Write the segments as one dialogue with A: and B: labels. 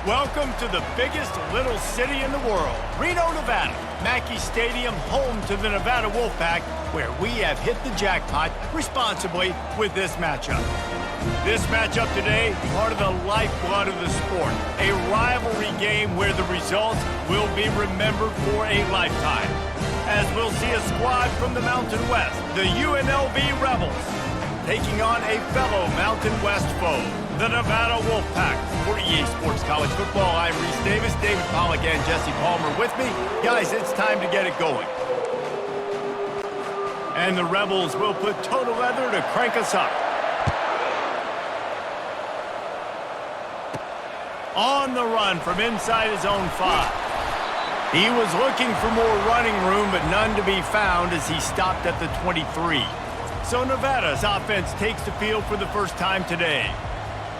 A: Welcome to the biggest little city in the world, Reno, Nevada. Mackey Stadium, home to the Nevada Wolfpack, where we have hit the jackpot responsibly with this matchup. This matchup today, part of the lifeblood of the sport. A rivalry game where the results will be remembered for a lifetime. As we'll see a squad from the Mountain West, the UNLV Rebels, taking on a fellow Mountain West foe, the Nevada Wolfpack. For EA Sports College Football, I'm Reese Davis, David Pollack, and Jesse Palmer with me. Guys, it's time to get it going. And the Rebels will put total leather to crank us up. On the run from inside his own 5. He was looking for more running room, but none to be found as he stopped at the 23. So Nevada's offense takes the field for the first time today.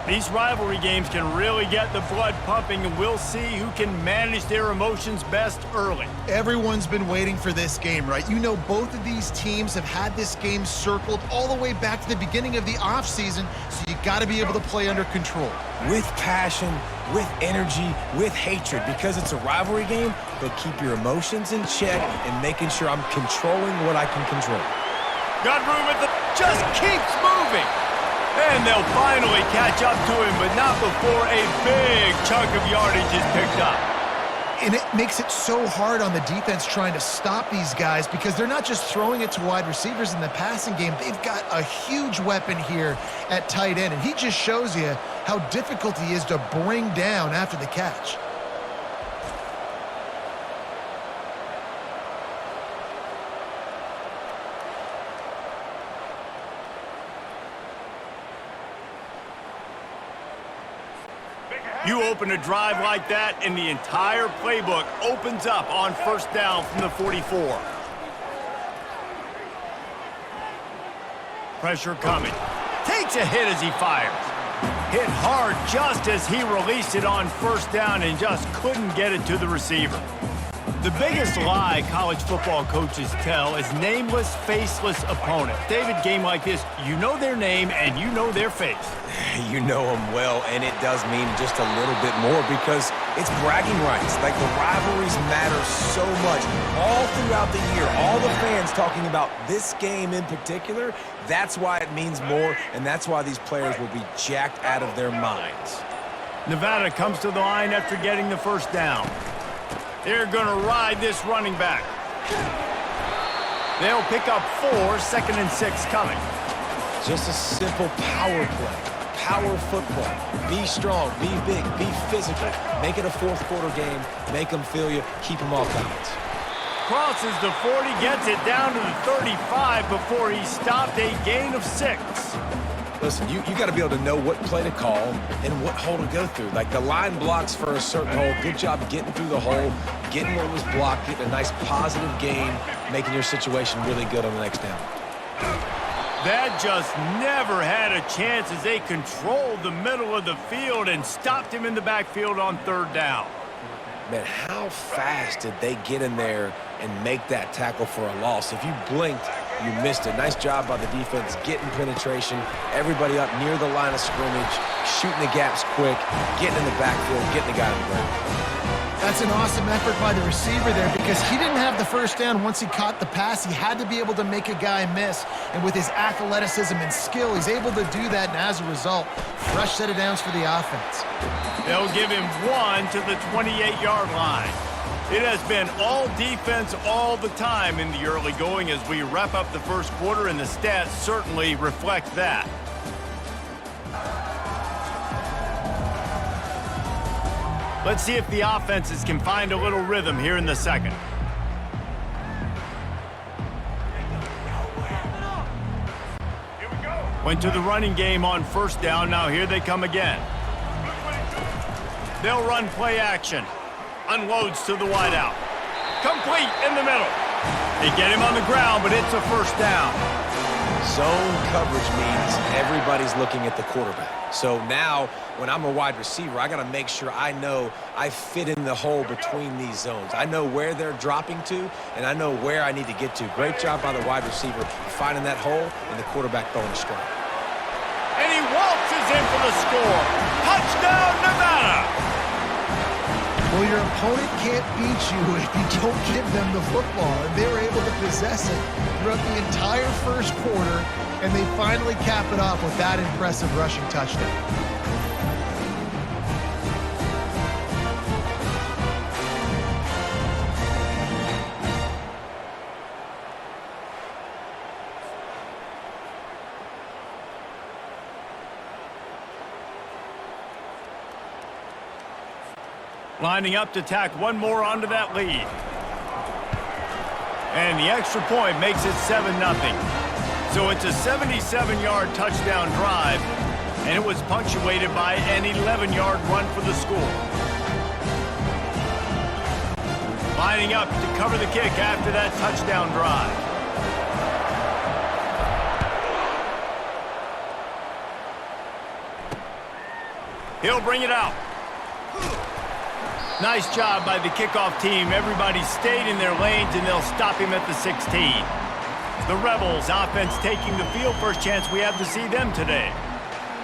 A: These rivalry games can really get the blood pumping, and we'll see who can manage their emotions best early.
B: Everyone's been waiting for this game, right? You know, both of these teams have had this game circled all the way back to the beginning of the offseason, so you got to be able to play under control.
C: With passion, with energy, with hatred, because it's a rivalry game, but keep your emotions in check and making sure I'm controlling what I can control.
A: Got room at the... just keeps moving. And they'll finally catch up to him, but not before a big chunk of yardage is picked up.
B: And it makes it so hard on the defense trying to stop these guys because they're not just throwing it to wide receivers in the passing game. They've got a huge weapon here at tight end, and he just shows you how difficult he is to bring down after the catch.
A: You open a drive like that, and the entire playbook opens up on first down from the 44. Pressure coming. Takes a hit as he fires. Hit hard just as he released it on first down and just couldn't get it to the receiver. The biggest lie college football coaches tell is nameless, faceless opponent. David, game like this, you know their name and you know their face.
C: You know them well, and it does mean just a little bit more because it's bragging rights. Like, the rivalries matter so much all throughout the year. All the fans talking about this game in particular, that's why it means more, and that's why these players will be jacked out of their minds.
A: Nevada comes to the line after getting the first down. They're going to ride this running back. They'll pick up 4, 2nd and 6 coming.
C: Just a simple power play. Power football. Be strong, be big, be physical. Make it a fourth quarter game. Make them feel you. Keep them off balance.
A: Crosses the 40, gets it down to the 35 before he stopped, a gain of 6.
C: Listen, you got to be able to know what play to call and what hole to go through. Like, the line blocks for a certain hole. Good job getting through the hole, getting what was blocked, getting a nice positive gain, making your situation really good on the next down.
A: That just never had a chance as they controlled the middle of the field and stopped him in the backfield on third down.
C: Man, how fast did they get in there and make that tackle for a loss? If you blinked, you missed it. Nice job by the defense getting penetration, everybody up near the line of scrimmage, shooting the gaps quick, getting in the backfield, getting the guy on the ground.
B: That's an awesome effort by the receiver there because he didn't have the first down once he caught the pass. He had to be able to make a guy miss, and with his athleticism and skill, he's able to do that, and as a result, fresh set of downs for the offense.
A: They'll give him 1 to the 28-yard line. It has been all defense all the time in the early going as we wrap up the first quarter, and the stats certainly reflect that. Let's see if the offenses can find a little rhythm here in the second. Went to the running game on first down. Now here they come again. They'll run play action. Unloads to the wideout. Complete in the middle. They get him on the ground, but it's a first down.
C: Zone coverage means everybody's looking at the quarterback. So now, when I'm a wide receiver, I got to make sure I know I fit in the hole between these zones. I know where they're dropping to, and I know where I need to get to. Great job by the wide receiver finding that hole and the quarterback throwing a strike.
A: And he waltzes in for the score. Touchdown, Nevada!
B: your opponent can't beat you if you don't give them the football. And they were able to possess it throughout the entire first quarter, and they finally cap it off with that impressive rushing touchdown.
A: Lining up to tack one more onto that lead. And the extra point makes it 7-0. So it's a 77-yard touchdown drive, and it was punctuated by an 11-yard run for the score. Lining up to cover the kick after that touchdown drive. He'll bring it out. Nice job by the kickoff team. Everybody stayed in their lanes, and they'll stop him at the 16. The Rebels offense taking the field. First chance we have to see them today.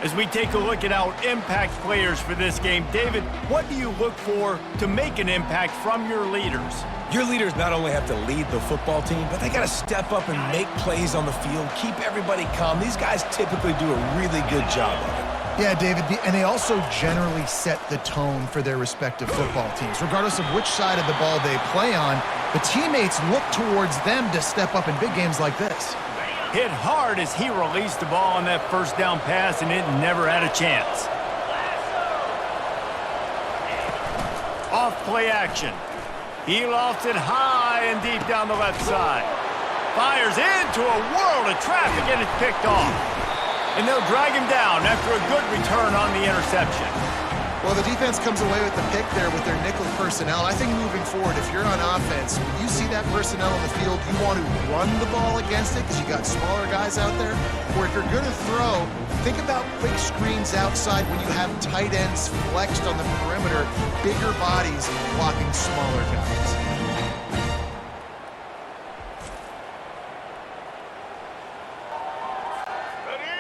A: As we take a look at our impact players for this game, David, what do you look for to make an impact from your leaders?
C: Your leaders not only have to lead the football team, but they got to step up and make plays on the field, keep everybody calm. These guys typically do a really good job of it.
B: Yeah, David, and they also generally set the tone for their respective football teams. Regardless of which side of the ball they play on, the teammates look towards them to step up in big games like this.
A: Hit hard as he released the ball on that first down pass, and it never had a chance. Off play action. He lofts it high and deep down the left side. Fires into a world of traffic, and it's picked off. And they'll drag him down after a good return on the interception.
B: Well, the defense comes away with the pick there with their nickel personnel. I think moving forward, if you're on offense, when you see that personnel on the field, you want to run the ball against it because you got smaller guys out there. Or if you're going to throw, think about quick screens outside when you have tight ends flexed on the perimeter, bigger bodies blocking smaller guys.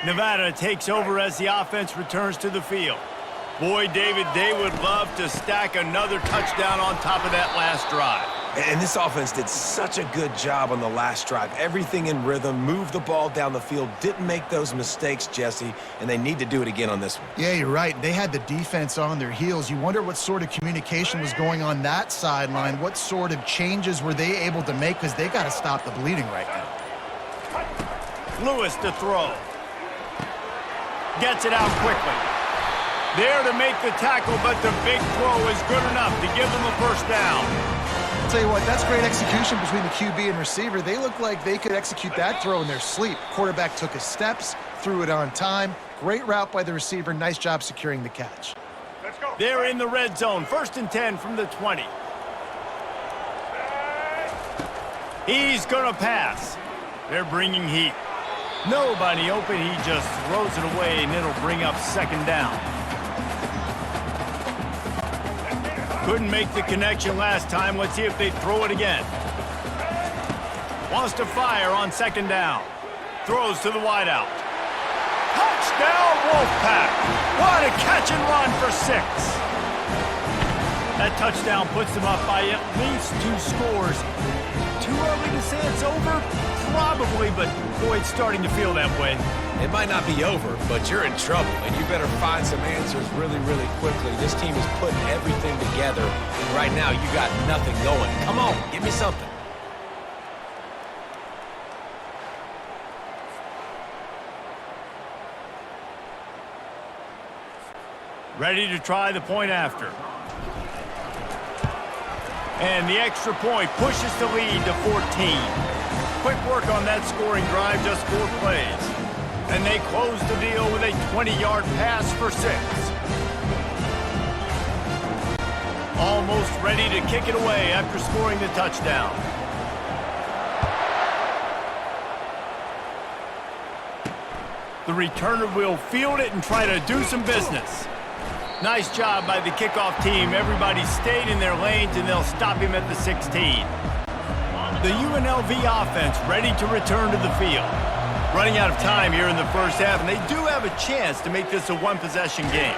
A: Nevada takes over as the offense returns to the field. Boy, David, they would love to stack another touchdown on top of that last drive.
C: And this offense did such a good job on the last drive. Everything in rhythm, moved the ball down the field, didn't make those mistakes, Jesse, and they need to do it again on this one.
B: Yeah, you're right. They had the defense on their heels. You wonder what sort of communication was going on that sideline. What sort of changes were they able to make, because they got to stop the bleeding right now.
A: Lewis to throw. Gets it out quickly. There to make the tackle, but the big throw is good enough to give them a first down.
B: I'll tell you what, that's great execution between the QB and receiver. They look like they could execute that throw in their sleep. Quarterback took his steps, threw it on time. Great route by the receiver. Nice job securing the catch.
A: Let's go. They're in the red zone. 1st and 10 from the 20. He's going to pass. They're bringing heat. Nobody open, he just throws it away, and it'll bring up 2nd down. Couldn't make the connection last time. Let's see if they throw it again. Wants to fire on 2nd down. Throws to the wideout. Touchdown, Wolfpack! What a catch and run for 6. That touchdown puts them up by at least 2 scores. Too early to say it's over? Probably, but boy, it's starting to feel that way.
C: It might not be over, but you're in trouble, and you better find some answers really, really quickly. This team is putting everything together, and right now you got nothing going. Come on, give me something.
A: Ready to try the point after. And the extra point pushes the lead to 14. Quick work on that scoring drive, just 4 plays. And they close the deal with a 20-yard pass for 6. Almost ready to kick it away after scoring the touchdown. The returner will field it and try to do some business. Nice job by the kickoff team. Everybody stayed in their lanes, and they'll stop him at the 16. The UNLV offense ready to return to the field. Running out of time here in the first half, and they do have a chance to make this a 1-possession game.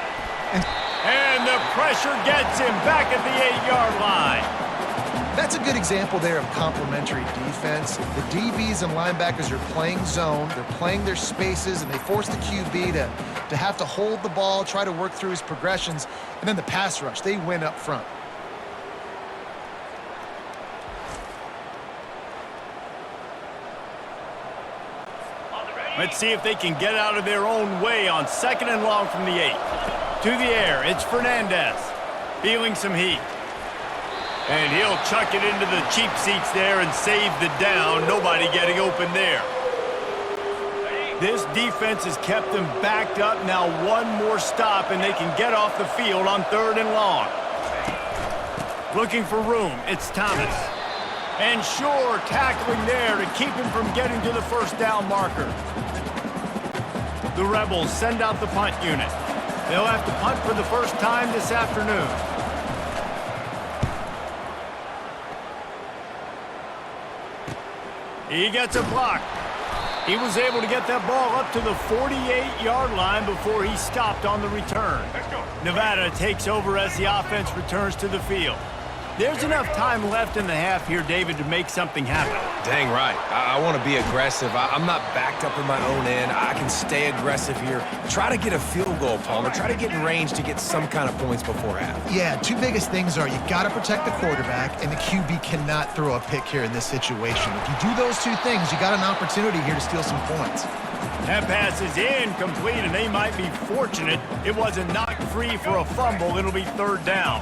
A: And the the pressure gets him back at the 8-yard line.
B: That's a good example there of complementary defense. The DBs and linebackers are playing zone, they're playing their spaces, and they force the QB to have to hold the ball, try to work through his progressions, and then the pass rush, they win up front.
A: Let's see if they can get out of their own way on 2nd and long from the 8. To the air, it's Fernandez, feeling some heat. And he'll chuck it into the cheap seats there and save the down. Nobody getting open there. This defense has kept them backed up. Now one more stop and they can get off the field on 3rd and long. Looking for room, it's Thomas. And sure, tackling there to keep him from getting to the 1st down marker. The Rebels send out the punt unit. They'll have to punt for the first time this afternoon. He gets a block. He was able to get that ball up to the 48-yard line before he stopped on the return. Nevada takes over as the offense returns to the field. There's enough time left in the half here, David, to make something happen.
C: Dang right. I want to be aggressive. I'm not backed up in my own end. I can stay aggressive here. Try to get a field goal, Palmer. Try to get in range to get some kind of points before half.
B: Yeah, two biggest things are you got to protect the quarterback, and the QB cannot throw a pick here in this situation. If you do those two things, you got an opportunity here to steal some points.
A: That pass is incomplete, and they might be fortunate it wasn't knocked free for a fumble. It'll be 3rd down.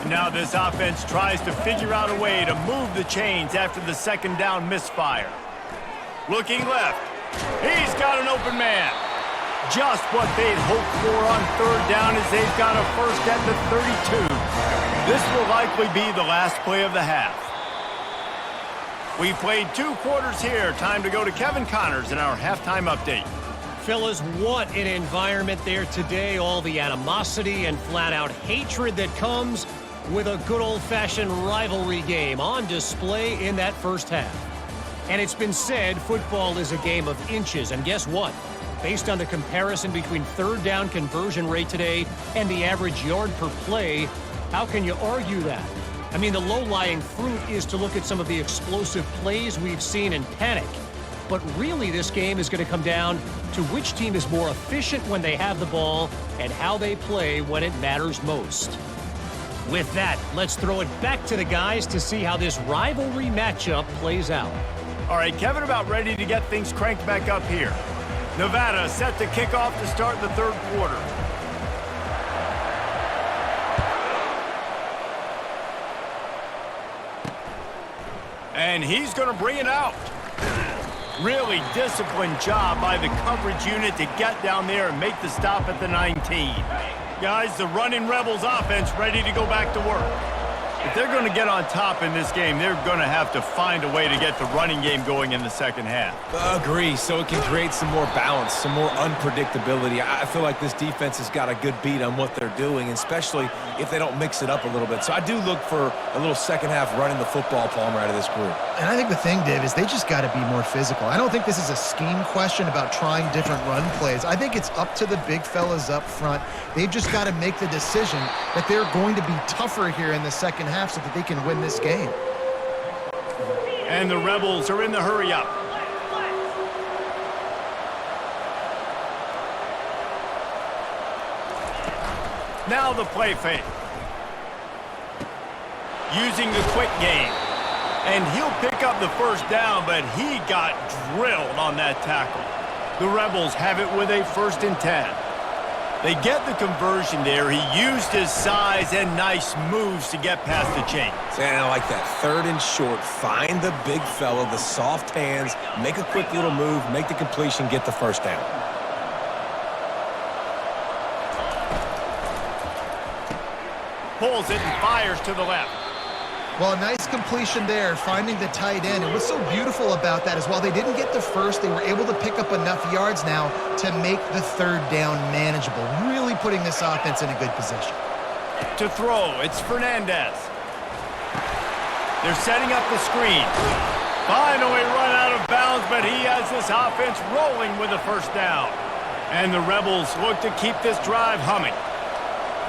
A: Now this offense tries to figure out a way to move the chains after the 2nd down misfire. Looking left. He's got an open man. Just what they'd hoped for on 3rd down as they've got a first at the 32. This will likely be the last play of the half. We played 2 quarters here. Time to go to Kevin Connors in our halftime update.
D: Fellas, what an environment there today. All the animosity and flat-out hatred that comes with a good old-fashioned rivalry game on display in that first half. And it's been said football is a game of inches. And guess what? Based on the comparison between 3rd down conversion rate today and the average yard per play, how can you argue that? I mean, the low-lying fruit is to look at some of the explosive plays we've seen and panic. But really, this game is going to come down to which team is more efficient when they have the ball and how they play when it matters most. With that, let's throw it back to the guys to see how this rivalry matchup plays out.
A: All right, Kevin, about ready to get things cranked back up here. Nevada set to kick off to start the 3rd quarter. And he's going to bring it out. Really disciplined job by the coverage unit to get down there and make the stop at the 19. Guys, the running Rebels offense ready to go back to work. If they're going to get on top in this game, they're going to have to find a way to get the running game going in the 2nd half.
C: Agree, so it can create some more balance, some more unpredictability. I feel like this defense has got a good beat on what they're doing, especially if they don't mix it up a little bit. So I do look for a little 2nd half running the football, Palmer, out of this group.
B: And I think the thing, Dave, is they just got to be more physical. I don't think this is a scheme question about trying different run plays. I think it's up to the big fellas up front. They've just got to make the decision that they're going to be tougher here in the 2nd half so that they can win this game.
A: And the Rebels are in the hurry up. Now the play fake. Using the quick game. And he'll pick up the 1st down, but he got drilled on that tackle. The Rebels have it with a 1st and 10. They get the conversion there. He used his size and nice moves to get past the chain.
C: And I like that 3rd and short. Find the big fella, the soft hands, make a quick little move, make the completion, get the 1st down.
A: Pulls it and fires to the left.
B: Well, a nice completion there, finding the tight end. And what's so beautiful about that is while they didn't get the 1st, they were able to pick up enough yards now to make the 3rd down manageable, really putting this offense in a good position.
A: To throw, it's Fernandez. They're setting up the screen. Finally run out of bounds, but he has this offense rolling with a 1st down. And the Rebels look to keep this drive humming.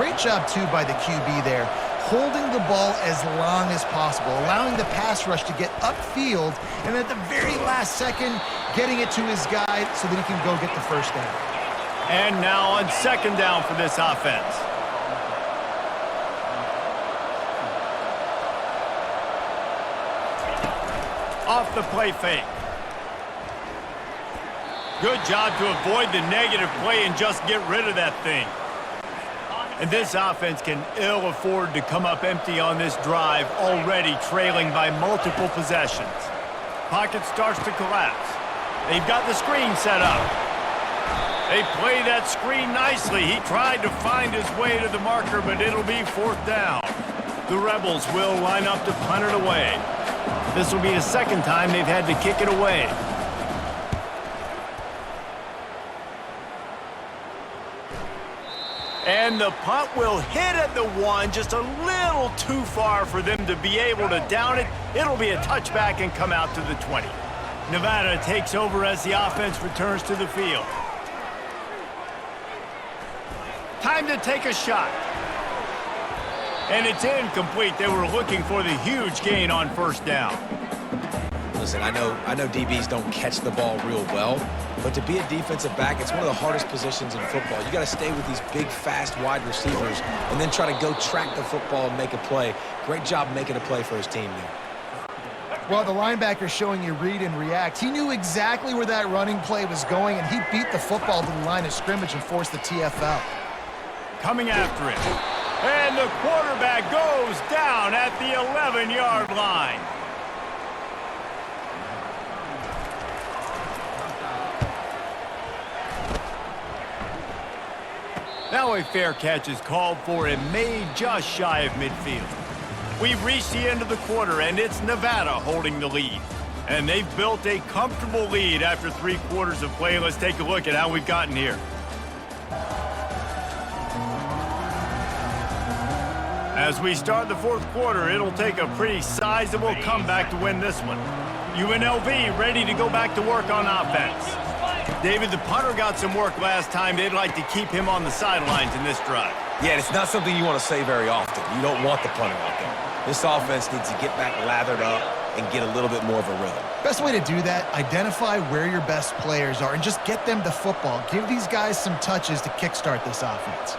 B: Great job, too, by the QB there, holding the ball as long as possible, allowing the pass rush to get upfield, and at the very last second, getting it to his guy so that he can go get the first down.
A: And now on second down for this offense. Off the play fake. Good job to avoid the negative play and just get rid of that thing. And this offense can ill afford to come up empty on this drive, already trailing by multiple possessions. Pocket starts to collapse. They've got the screen set up. They play that screen nicely. He tried to find his way to the marker, but it'll be fourth down. The Rebels will line up to punt it away. This will be the second time they've had to kick it away. And the punt will hit at the 1, just a little too far for them to be able to down it. It'll be a touchback and come out to the 20. Nevada takes over as the offense returns to the field. Time to take a shot. And it's incomplete. They were looking for the huge gain on first down.
C: Listen, I know DBs don't catch the ball real well, but to be a defensive back, it's one of the hardest positions in football. You got to stay with these big, fast, wide receivers and then try to go track the football and make a play. Great job making a play for his team there.
B: Well, the linebacker showing you read and react. He knew exactly where that running play was going, and he beat the football to the line of scrimmage and forced the TFL.
A: Coming after it. And the quarterback goes down at the 11-yard line. Now a fair catch is called for and made just shy of midfield. We've reached the end of the quarter, and it's Nevada holding the lead. And they've built a comfortable lead after 3 quarters of play. Let's take a look at how we've gotten here. As we start the fourth quarter, it'll take a pretty sizable comeback to win this one. UNLV ready to go back to work on offense. David, the punter got some work last time. They'd like to keep him on the sidelines in this drive.
C: Yeah, it's not something you want to say very often. You don't want the punter out there. This offense needs to get back lathered up and get a little bit more of a rhythm.
B: Best way to do that, identify where your best players are and just get them the football. Give these guys some touches to kickstart this offense.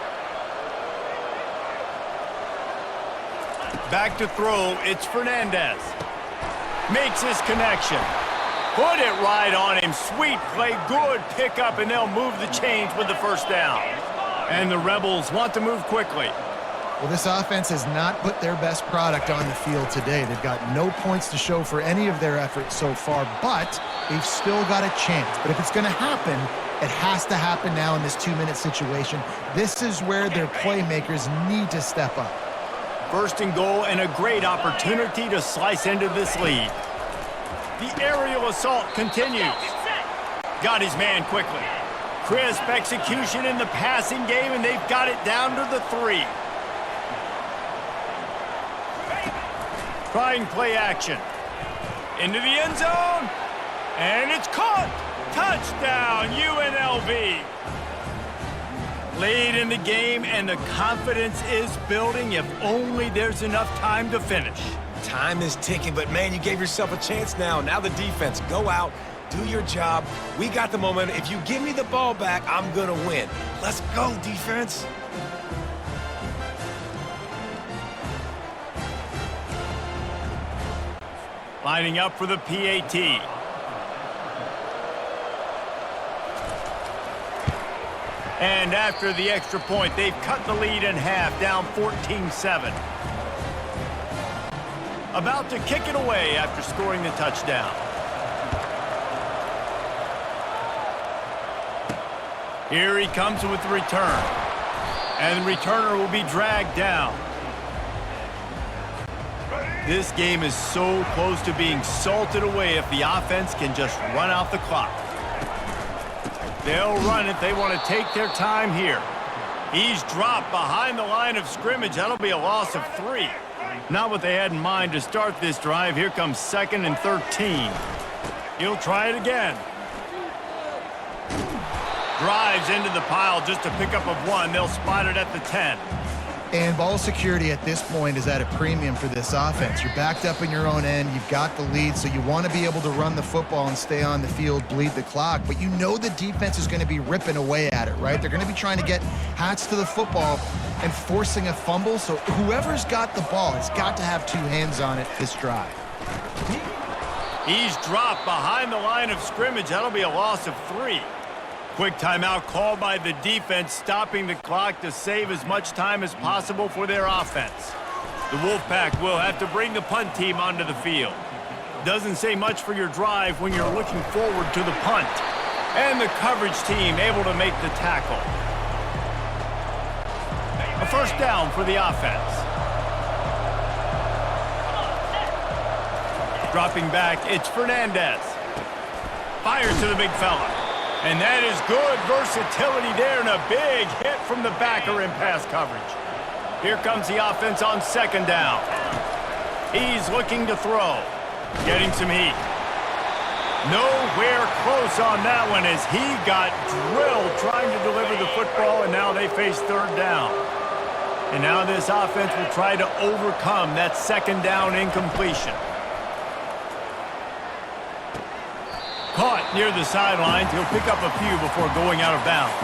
A: Back to throw, it's Fernandez. Makes his connection. Put it right on him. Sweet play, good pickup, and they'll move the chains with the first down. And the Rebels want to move quickly.
B: Well, this offense has not put their best product on the field today. They've got no points to show for any of their efforts so far, but they've still got a chance. But if it's going to happen, it has to happen now in this 2-minute situation. This is where their playmakers need to step up.
A: First and goal, and a great opportunity to slice into this lead. The aerial assault continues. Got his man quickly. Crisp execution in the passing game, and they've got it down to the 3. Trying play action. Into the end zone. And it's caught. Touchdown, UNLV. Lead in the game, and the confidence is building if only there's enough time to finish.
C: Time is ticking, but man, you gave yourself a chance now. Now the defense, go out, do your job. We got the momentum. If you give me the ball back, I'm gonna win. Let's go, defense.
A: Lining up for the PAT. And after the extra point, they've cut the lead in half, down 14-7. About to kick it away after scoring the touchdown. Here he comes with the return. And the returner will be dragged down. This game is so close to being salted away if the offense can just run out the clock. They'll run it. They want to take their time here. He's dropped behind the line of scrimmage. That'll be a loss of 3. Not what they had in mind to start this drive. Here comes 2nd and 13. He'll try it again. Drives into the pile just to pick up of 1. They'll spot it at the 10.
B: And ball security at this point is at a premium for this offense. You're backed up in your own end. You've got the lead, so you want to be able to run the football and stay on the field, bleed the clock. But you know the defense is going to be ripping away at it, right? They're going to be trying to get hats to the football and forcing a fumble. So whoever's got the ball has got to have two hands on it this drive.
A: He's dropped behind the line of scrimmage. That'll be a loss of 3. Quick timeout called by the defense, stopping the clock to save as much time as possible for their offense. The Wolfpack will have to bring the punt team onto the field. Doesn't say much for your drive when you're looking forward to the punt. And the coverage team able to make the tackle. A first down for the offense. Dropping back, it's Fernandez. Fires to the big fella. And that is good versatility there and a big hit from the backer in pass coverage. Here comes the offense on second down. He's looking to throw. Getting some heat. Nowhere close on that one as he got drilled trying to deliver the football, and now they face third down. And now this offense will try to overcome that second down incompletion. Caught near the sidelines. He'll pick up a few before going out of bounds.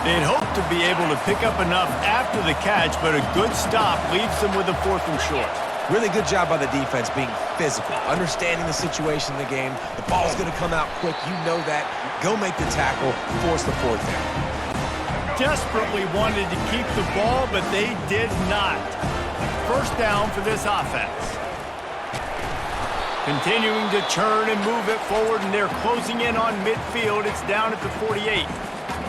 A: They'd hoped to be able to pick up enough after the catch, but a good stop leaves them with a 4th and short.
C: Really good job by the defense being physical, understanding the situation in the game. The ball's going to come out quick. You know that. Go make the tackle, force the 4th down.
A: Desperately wanted to keep the ball, but they did not. First down for this offense. Continuing to churn and move it forward, and they're closing in on midfield. It's down at the 48.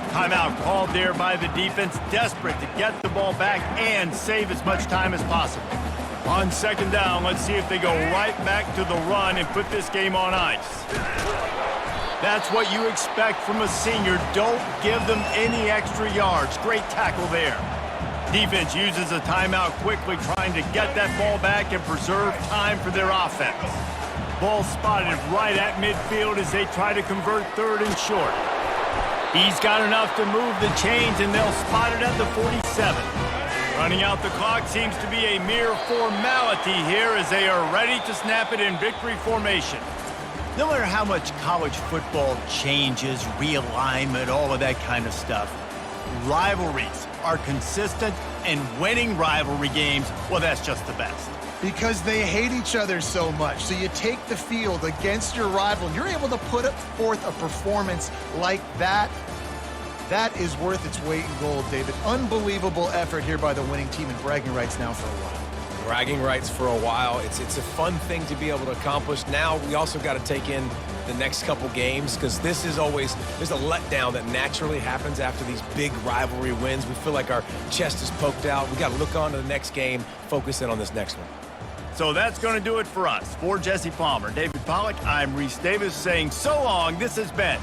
A: Timeout called there by the defense, desperate to get the ball back and save as much time as possible. On second down, let's see if they go right back to the run and put this game on ice. That's what you expect from a senior. Don't give them any extra yards. Great tackle there. Defense uses a timeout quickly, trying to get that ball back and preserve time for their offense. Ball spotted right at midfield as they try to convert 3rd and short. He's got enough to move the chains, and they'll spot it at the 47. Running out the clock seems to be a mere formality here as they are ready to snap it in victory formation. No matter how much college football changes, realignment, all of that kind of stuff, rivalries are consistent, and winning rivalry games, well, that's just the best.
B: Because they hate each other so much. So you take the field against your rival, and you're able to put forth a performance like that. That is worth its weight in gold, David. Unbelievable effort here by the winning team, and bragging rights now for a while.
C: Bragging rights for a while. It's a fun thing to be able to accomplish. Now we also got to take in the next couple games, because this is always, there's a letdown that naturally happens after these big rivalry wins. We feel like our chest is poked out. We got to look on to the next game, focus in on this next one.
A: So that's going to do it for us. For Jesse Palmer, David Pollack, I'm Reese Davis saying so long. This has been